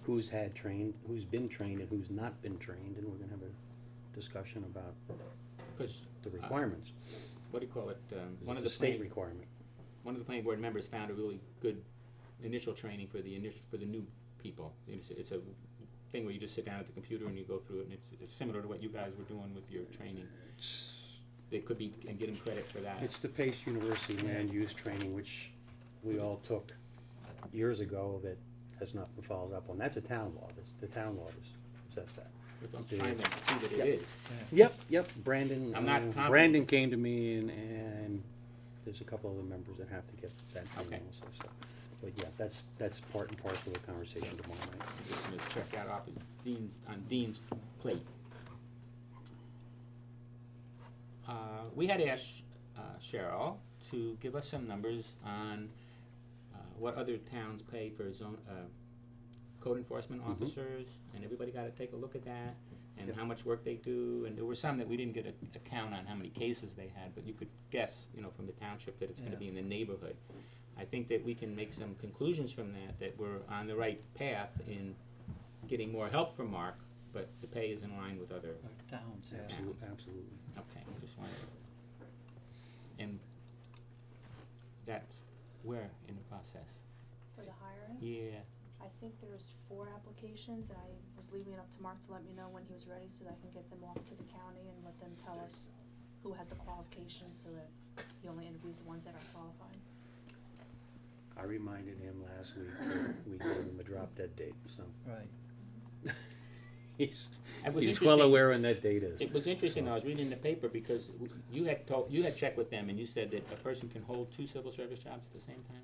[SPEAKER 5] who's had trained, who's been trained and who's not been trained, and we're gonna have a discussion about
[SPEAKER 2] 'Cause,
[SPEAKER 5] the requirements.
[SPEAKER 2] what do you call it, one of
[SPEAKER 5] It's
[SPEAKER 2] the
[SPEAKER 5] a state
[SPEAKER 2] planning,
[SPEAKER 5] requirement.
[SPEAKER 2] one of the planning board members found a really good initial training for the new people. It's a thing where you just sit down at the computer and you go through it, and it's similar to what you guys were doing with your training. It could be, and get him credit for that.
[SPEAKER 5] It's the Pace University Land Use Training, which we all took years ago, that has not been followed up on. That's a town law. The town law says that.
[SPEAKER 2] I'm trying to see that it is.
[SPEAKER 5] Yep, Brandon,
[SPEAKER 2] I'm not confident.
[SPEAKER 5] Brandon came to me, and there's a couple of the members that have to get that
[SPEAKER 2] Okay.
[SPEAKER 5] training also, so. But yeah, that's part and parcel of the conversation tomorrow night.
[SPEAKER 2] I'm just gonna check that off on Dean's plate. We had asked Cheryl to give us some numbers on what other towns pay for code enforcement officers, and everybody got to take a look at that, and how much work they do, and there were some that we didn't get a count on how many cases they had, but you could guess, from the township, that it's gonna be in the neighborhood. I think that we can make some conclusions from that we're on the right path in getting more help from Mark, but the pay is in line with other
[SPEAKER 1] Towns, yeah.
[SPEAKER 5] Absolutely.
[SPEAKER 2] Okay, just wanted to. And that's where in the process?
[SPEAKER 4] For the hiring,
[SPEAKER 2] Yeah,
[SPEAKER 4] I think there's 4 applications, and I was leaving it up to Mark to let me know when he was ready, so that I can get them off to the county and let them tell us who has the qualifications, so that he only interviews the ones that are qualified.
[SPEAKER 5] I reminded him last week that we gave him a drop dead date, so
[SPEAKER 1] Right.
[SPEAKER 5] he's
[SPEAKER 2] It was
[SPEAKER 5] well
[SPEAKER 2] interesting.
[SPEAKER 5] aware when that date is.
[SPEAKER 2] it was interesting, I was reading in the paper, because you had checked with them, and you said that a person can hold 2 civil service jobs at the same time?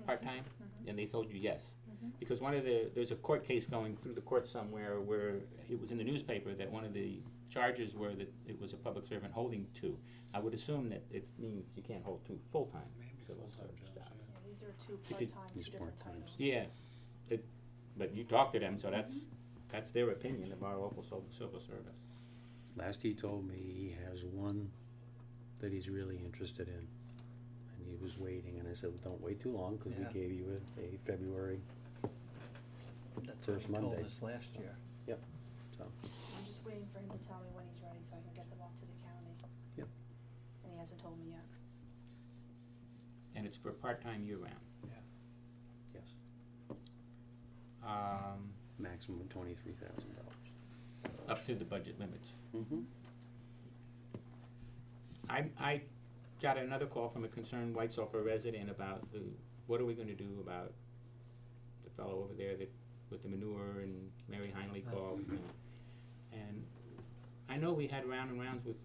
[SPEAKER 2] Part-time? And they told you yes. Because there's a court case going through the court somewhere where it was in the newspaper that one of the charges were that it was a public servant holding 2. I would assume that it means you can't hold 2 full-time civil service jobs.
[SPEAKER 4] Yeah, these are 2
[SPEAKER 2] did-
[SPEAKER 4] part-time,
[SPEAKER 5] These
[SPEAKER 4] 2 different
[SPEAKER 5] part-times.
[SPEAKER 4] titles.
[SPEAKER 2] Yeah, but you talked to them, so that's their opinion of our local civil service.
[SPEAKER 5] Last he told me, he has one that he's really interested in, and he was waiting, and I said, well, don't wait too long, because we
[SPEAKER 1] Yeah.
[SPEAKER 5] gave you a February,
[SPEAKER 1] That's what
[SPEAKER 5] First
[SPEAKER 1] he told
[SPEAKER 5] Monday.
[SPEAKER 1] us last year.
[SPEAKER 5] so.
[SPEAKER 4] I'm just waiting for him to tell me when he's ready, so I can get them off to the county.
[SPEAKER 5] Yep.
[SPEAKER 4] And he hasn't told me yet.
[SPEAKER 2] And it's for part-time year-round.
[SPEAKER 5] Yes,
[SPEAKER 2] Um,
[SPEAKER 5] maximum $23,000.
[SPEAKER 2] up to the budget limits.
[SPEAKER 5] Mm-hmm.
[SPEAKER 2] I got another call from a concerned White Sulphur resident about what are we gonna do about the fellow over there with the manure, and Mary Heinley called, and I know we had round and rounds with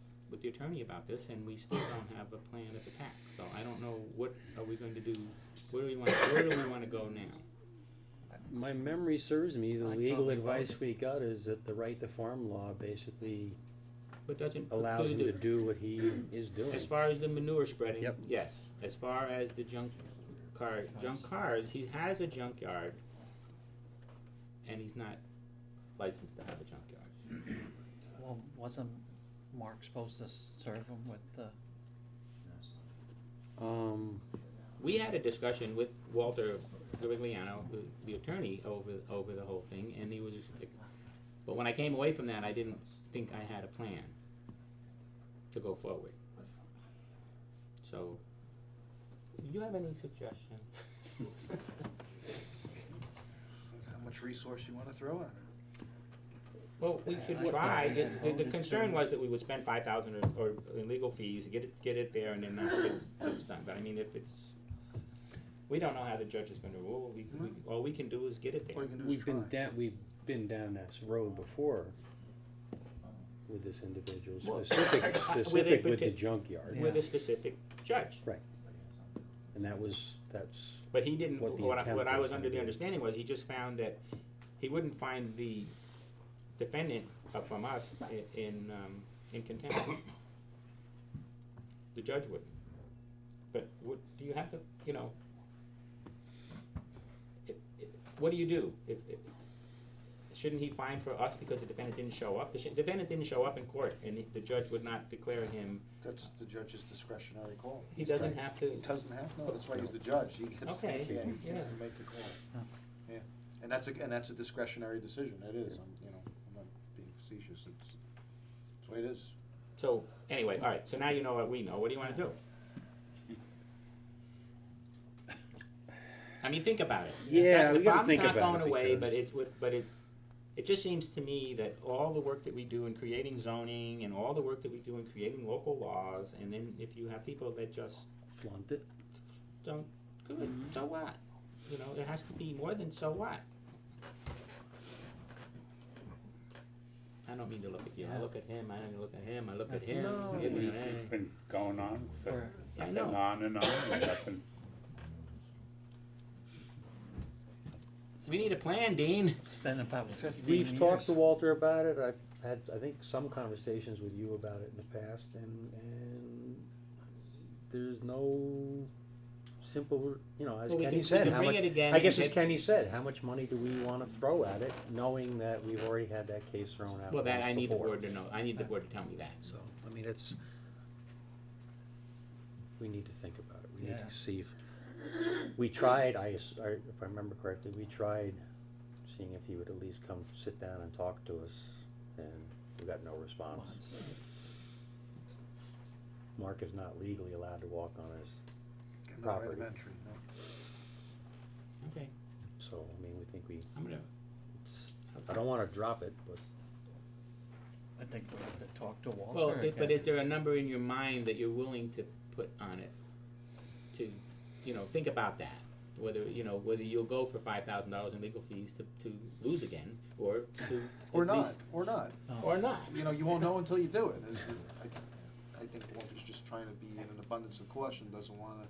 [SPEAKER 2] the attorney about this, and we still don't have a plan of attack, so I don't know, what are we going to do, where do we wanna go now?
[SPEAKER 5] My memory serves me, the
[SPEAKER 1] I
[SPEAKER 5] legal
[SPEAKER 1] thought we
[SPEAKER 5] advice
[SPEAKER 1] voted.
[SPEAKER 5] we got is that the right to farm law basically
[SPEAKER 2] What doesn't
[SPEAKER 5] allows him to
[SPEAKER 2] preclude
[SPEAKER 5] do what he is doing.
[SPEAKER 2] as far as the manure spreading,
[SPEAKER 5] Yep.
[SPEAKER 2] yes. As far as the junk cars, he has a junkyard, and he's not licensed to have a junkyard.
[SPEAKER 1] Well, wasn't Mark supposed to serve him with the,
[SPEAKER 2] We had a discussion with Walter Garigliano, the attorney, over the whole thing, and he was, but when I came away from that, I didn't think I had a plan to go forward. So, do you have any suggestions?
[SPEAKER 6] How much resource you wanna throw at it?
[SPEAKER 2] Well, we
[SPEAKER 1] I
[SPEAKER 2] should
[SPEAKER 1] thought
[SPEAKER 2] try,
[SPEAKER 1] we had
[SPEAKER 2] the
[SPEAKER 1] voted
[SPEAKER 2] concern
[SPEAKER 1] to-
[SPEAKER 2] was that we would spend 5,000 or in legal fees, get it there, and then not get it's done, but I mean, if it's, we don't know how the judge is gonna rule, all we can do is get it
[SPEAKER 6] All
[SPEAKER 2] there.
[SPEAKER 6] you can do is
[SPEAKER 5] We've
[SPEAKER 6] try.
[SPEAKER 5] been down that road before with this individual,
[SPEAKER 2] Well,
[SPEAKER 5] specific with the
[SPEAKER 2] partic-
[SPEAKER 5] junkyard.
[SPEAKER 2] With a specific judge.
[SPEAKER 5] And that's,
[SPEAKER 2] But he didn't,
[SPEAKER 5] What the
[SPEAKER 2] what
[SPEAKER 5] intent
[SPEAKER 2] I
[SPEAKER 5] was
[SPEAKER 2] was under
[SPEAKER 5] gonna
[SPEAKER 2] the
[SPEAKER 5] be.
[SPEAKER 2] understanding was, he just found that he wouldn't find the defendant from us in contempt. The judge wouldn't. But do you have to, what do you do? Shouldn't he fine for us because the defendant didn't show up? The defendant didn't show up in court, and the judge would not declare him,
[SPEAKER 6] That's the judge's discretionary call.
[SPEAKER 2] he doesn't have to.
[SPEAKER 6] He doesn't have, no, that's why he's the judge, he gets,
[SPEAKER 2] Okay,
[SPEAKER 6] he gets
[SPEAKER 2] yeah.
[SPEAKER 6] to make the call.
[SPEAKER 1] Huh.
[SPEAKER 6] Yeah, and that's a discretionary decision, it is, I'm not being facetious, it's the way it is.
[SPEAKER 2] So, anyway, all right, so now you know what we know, what do you wanna do? I mean, think about it.
[SPEAKER 5] Yeah,
[SPEAKER 2] The
[SPEAKER 5] we gotta
[SPEAKER 2] problem's
[SPEAKER 5] think
[SPEAKER 2] not
[SPEAKER 5] about
[SPEAKER 2] going
[SPEAKER 5] it
[SPEAKER 2] away,
[SPEAKER 5] because-
[SPEAKER 2] but it just seems to me that all the work that we do in creating zoning and all the work that we do in creating local laws, and then if you have people that just
[SPEAKER 5] Flaunt it.
[SPEAKER 2] don't, good, so what? You know, there has to be more than so what. I don't mean to look at you, I
[SPEAKER 1] Yeah.
[SPEAKER 2] look at him, I don't look at him, I look at him.
[SPEAKER 5] No.
[SPEAKER 2] you know,
[SPEAKER 8] It's been going on for,
[SPEAKER 2] I know.
[SPEAKER 8] on and nothing.
[SPEAKER 2] We need a plan, Dean.
[SPEAKER 1] It's been about 15
[SPEAKER 5] We've
[SPEAKER 1] years.
[SPEAKER 5] talked to Walter about it, I've had, I think, some conversations with you about it in the past, and there's no simple, you know, as
[SPEAKER 2] Well, we
[SPEAKER 5] Kenny
[SPEAKER 2] can- we
[SPEAKER 5] said,
[SPEAKER 2] can
[SPEAKER 5] how
[SPEAKER 2] bring
[SPEAKER 5] much,
[SPEAKER 2] it again
[SPEAKER 5] I
[SPEAKER 2] and
[SPEAKER 5] guess as
[SPEAKER 2] get-
[SPEAKER 5] Kenny said, how much money do we wanna throw at it, knowing that we've already had that case thrown out
[SPEAKER 2] Well, that,
[SPEAKER 5] once
[SPEAKER 2] I need the
[SPEAKER 5] before.
[SPEAKER 2] board to know, I need the board to tell me that.
[SPEAKER 5] So, I mean, it's, we need to think about it, we need
[SPEAKER 1] Yeah.
[SPEAKER 5] to see if, we tried, if I remember correctly, we tried seeing if he would at least come sit down and talk to us, and we got no response.
[SPEAKER 1] Once.
[SPEAKER 5] Mark is not legally allowed to walk on his
[SPEAKER 6] And the right
[SPEAKER 5] property,
[SPEAKER 6] of entry, no.
[SPEAKER 2] Okay,
[SPEAKER 5] so, I mean, we think
[SPEAKER 2] I'm gonna,
[SPEAKER 5] it's, I don't wanna drop it, but
[SPEAKER 1] I think we have to talk to Walter.
[SPEAKER 2] well, but
[SPEAKER 1] again.
[SPEAKER 2] is there a number in your mind that you're willing to put on it? To, you know, think about that, whether, you know, whether you'll go for $5,000 in legal fees to lose again, or to.
[SPEAKER 6] Or
[SPEAKER 2] at
[SPEAKER 6] not,
[SPEAKER 2] least-
[SPEAKER 6] or not.
[SPEAKER 2] Or not.
[SPEAKER 6] You know, you won't know until you do it. I think Walter's just trying to be in an abundance of caution, doesn't wanna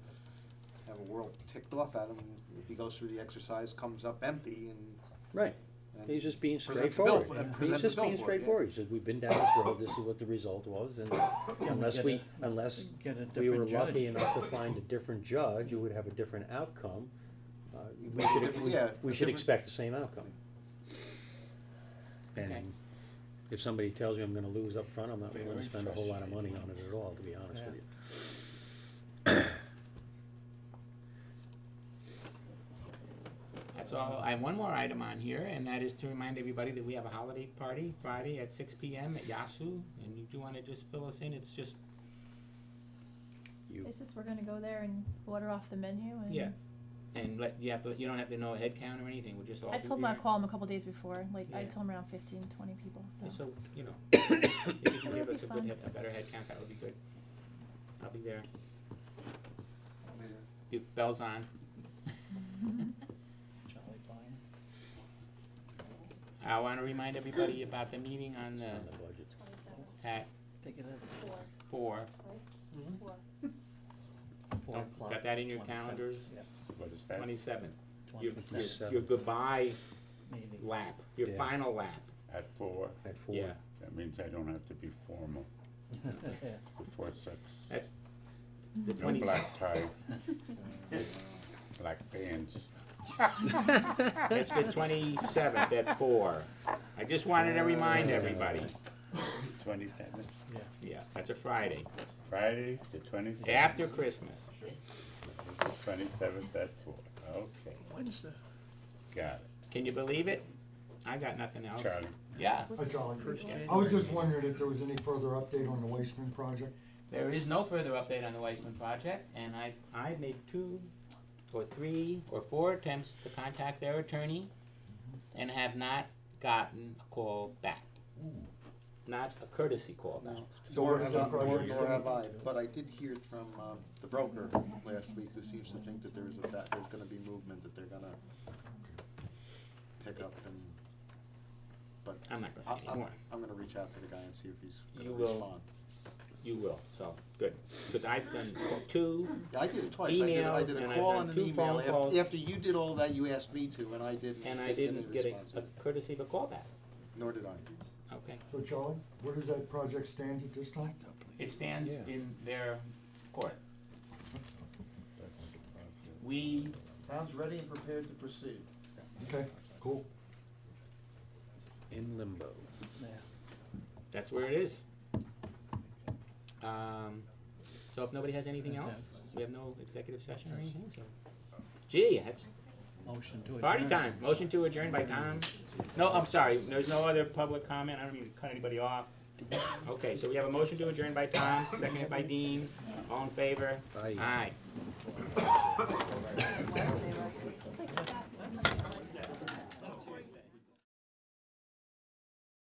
[SPEAKER 6] have a world ticked off at him if he goes through the exercise, comes up empty and.
[SPEAKER 5] right,
[SPEAKER 6] and
[SPEAKER 5] he's just being
[SPEAKER 6] presents a bill
[SPEAKER 5] straightforward.
[SPEAKER 6] for- and
[SPEAKER 5] He's
[SPEAKER 6] presents a
[SPEAKER 5] just
[SPEAKER 6] bill
[SPEAKER 5] being
[SPEAKER 6] for it, yeah.
[SPEAKER 5] straightforward, he said, we've been down this road, this is what the result was, and unless
[SPEAKER 1] get
[SPEAKER 5] we,
[SPEAKER 1] a-
[SPEAKER 5] unless
[SPEAKER 1] Get a
[SPEAKER 5] we were
[SPEAKER 1] different judge.
[SPEAKER 5] lucky enough to find a different judge, you would have a different outcome. We
[SPEAKER 6] Well,
[SPEAKER 5] should,
[SPEAKER 6] different- yeah,
[SPEAKER 5] we
[SPEAKER 6] a
[SPEAKER 5] should
[SPEAKER 6] different-
[SPEAKER 5] expect the same outcome.
[SPEAKER 2] Okay.
[SPEAKER 5] And if somebody tells me I'm gonna lose up front, I'm not willing to spend a whole lot of money on it at all, to be honest with you.
[SPEAKER 2] That's all, I have one more item on here, and that is to remind everybody that we have a holiday party Friday at 6 PM at Yasu, and you do wanna just fill us in, it's just,
[SPEAKER 10] It's just we're gonna go there and order off the menu and.
[SPEAKER 2] yeah. And you don't have to know a head count or anything, we'll just all
[SPEAKER 10] I
[SPEAKER 2] be
[SPEAKER 10] told him I'd
[SPEAKER 2] there.
[SPEAKER 10] call him a couple days before, like, I
[SPEAKER 2] Yeah.
[SPEAKER 10] told him around 15, 20 people, so.
[SPEAKER 2] So, you know, if you can
[SPEAKER 10] It'll
[SPEAKER 2] give
[SPEAKER 10] be
[SPEAKER 2] us
[SPEAKER 10] fun.
[SPEAKER 2] a better head count, that would be good. I'll be there. The bell's on.
[SPEAKER 1] Charlie Bryan.
[SPEAKER 2] I wanna remind everybody about the meeting on
[SPEAKER 5] It's
[SPEAKER 2] the,
[SPEAKER 5] on the budget.
[SPEAKER 4] 27,
[SPEAKER 2] at
[SPEAKER 1] I think it is
[SPEAKER 2] 4.
[SPEAKER 4] right? 4.
[SPEAKER 1] 4 o'clock.
[SPEAKER 2] Got that in your
[SPEAKER 1] 27th.
[SPEAKER 2] calendars?
[SPEAKER 1] Yeah,
[SPEAKER 8] What is that?
[SPEAKER 2] 27th. Your
[SPEAKER 1] 27th
[SPEAKER 2] your goodbye
[SPEAKER 1] meeting.
[SPEAKER 2] lap, your
[SPEAKER 5] Yeah.
[SPEAKER 2] final lap.
[SPEAKER 8] At 4?
[SPEAKER 5] At 4.
[SPEAKER 2] Yeah.
[SPEAKER 8] That means I don't have to be formal
[SPEAKER 1] Yeah.
[SPEAKER 8] before 6.
[SPEAKER 2] That's the
[SPEAKER 8] No
[SPEAKER 2] 20
[SPEAKER 8] black tie, black pants.
[SPEAKER 2] It's the 27th at 4. I just wanted to remind everybody.
[SPEAKER 8] 27th,
[SPEAKER 2] Yeah, that's a Friday,
[SPEAKER 8] Friday, the 27th.
[SPEAKER 2] after Christmas.
[SPEAKER 8] 27th at 4, okay.
[SPEAKER 1] Wednesday.
[SPEAKER 8] Got it.
[SPEAKER 2] Can you believe it? I got nothing else.
[SPEAKER 8] Charlie?
[SPEAKER 2] Yeah,
[SPEAKER 11] Hi, Charlie.
[SPEAKER 2] January.
[SPEAKER 11] I was just wondering if there was any further update on the Wasteman project?
[SPEAKER 2] there is no further update on the Weissman project, and I made 2 or 3 or 4 attempts to contact their attorney and have not gotten a call back. Not a courtesy call back.
[SPEAKER 11] So
[SPEAKER 6] Nor
[SPEAKER 11] what is
[SPEAKER 6] have
[SPEAKER 11] the
[SPEAKER 6] I,
[SPEAKER 11] project
[SPEAKER 6] nor have I,
[SPEAKER 11] stand?
[SPEAKER 6] but I did hear from, the broker last week who seems to think that there's gonna be movement, that they're gonna pick up and, but
[SPEAKER 2] I'm not gonna say anymore.
[SPEAKER 6] I'm gonna reach out to the guy and see if he's
[SPEAKER 2] You
[SPEAKER 6] gonna
[SPEAKER 2] will.
[SPEAKER 6] respond.
[SPEAKER 2] You will, so, good. Because I've done 2,
[SPEAKER 6] Yeah, I did it twice. I
[SPEAKER 2] Emails,
[SPEAKER 6] did
[SPEAKER 2] and
[SPEAKER 6] a
[SPEAKER 2] I've
[SPEAKER 6] call
[SPEAKER 2] done
[SPEAKER 6] and an
[SPEAKER 2] 2
[SPEAKER 6] email.
[SPEAKER 2] phone calls.
[SPEAKER 6] After you did all that, you asked me to, and I didn't.
[SPEAKER 2] and I
[SPEAKER 6] get
[SPEAKER 2] didn't
[SPEAKER 6] any
[SPEAKER 2] get
[SPEAKER 6] response
[SPEAKER 2] a
[SPEAKER 6] yet.
[SPEAKER 2] courtesy of a call back.
[SPEAKER 6] Nor did I.
[SPEAKER 2] Okay.
[SPEAKER 11] So Charlie, where does that project stand at this time?
[SPEAKER 2] It stands
[SPEAKER 5] Yeah.
[SPEAKER 2] in their court. We,
[SPEAKER 6] Town's ready and prepared to proceed.
[SPEAKER 11] Okay, cool.
[SPEAKER 5] In limbo.
[SPEAKER 1] Yeah.
[SPEAKER 2] that's where it is. So if nobody has anything else, we have no executive session or anything, so. Gee, that's
[SPEAKER 1] Motion to adjourn.
[SPEAKER 2] party time. Motion to adjourn by Tom. No, I'm sorry, there's no other public comment. I don't mean to cut anybody off. Okay, so we have a motion to adjourn by Tom, seconded by Dean. All in favor?
[SPEAKER 5] Aye.
[SPEAKER 2] Aye.